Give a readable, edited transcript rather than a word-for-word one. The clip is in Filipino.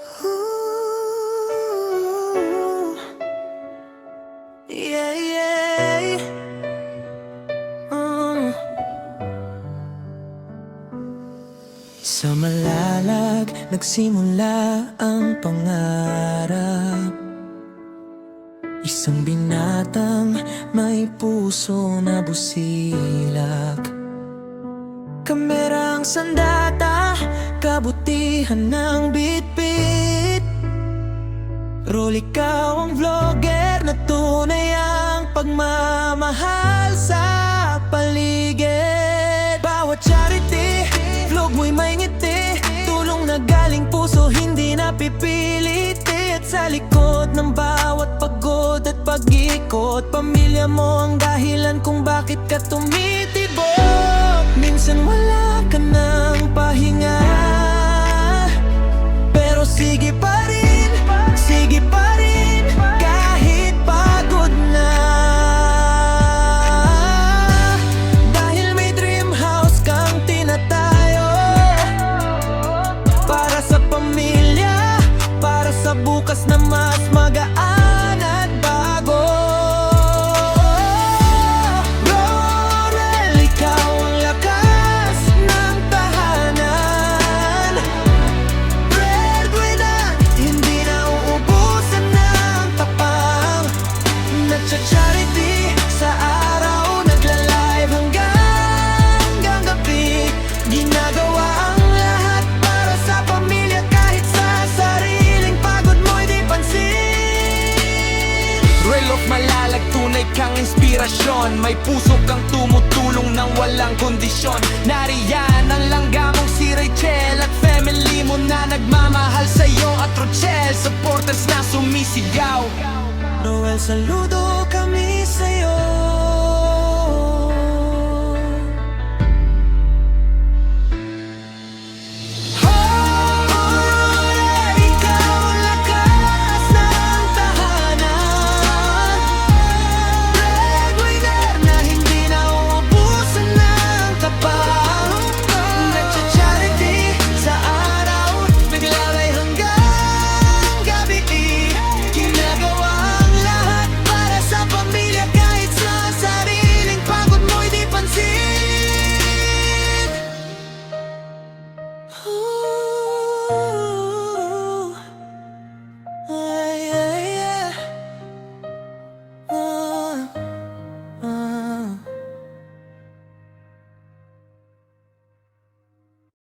Ooh, yeah, yeah. Mm. Sa malalag nagsimula ang pangarap, isang binatang may puso na busilak. Kamerang sandata, kabutihan ng bitbit. Roll, ikaw ang vlogger na tunay ang pagmamahal sa paligid. Bawat charity, vlog mo'y may ngiti, tulong na galing puso, hindi napipilit. At sa likod ng bawat pagod at pag-ikot, pamilya mo ang dahilan kung bakit ka tumitibok. Minsan wala ka ng pahinga, pero sige pa rin, sige pa rin, kahit pagod na. Dahil may dream house kang tinatayo, para sa pamilya, para sa bukas na mas magaan at bago. Laurel, ikaw ang lakas ng tahanan. Breadwinner, hindi na uubusan ng tapang. Nagcha-charity sa araw, nagla-live hanggang gabi. Ginagawa ang lahat para sa pamilya, kahit sa sariling pagod mo'y di pansin. Real of Malalag, tunay kang inspirasyon. May puso kang tumutulong ng walang kondisyon. Nariyan ang langgamong si Rachel at family mo na nagmamahal sa'yo. At Rochelle, supporters na sumisigaw. Noel, saludo kami sa'yo.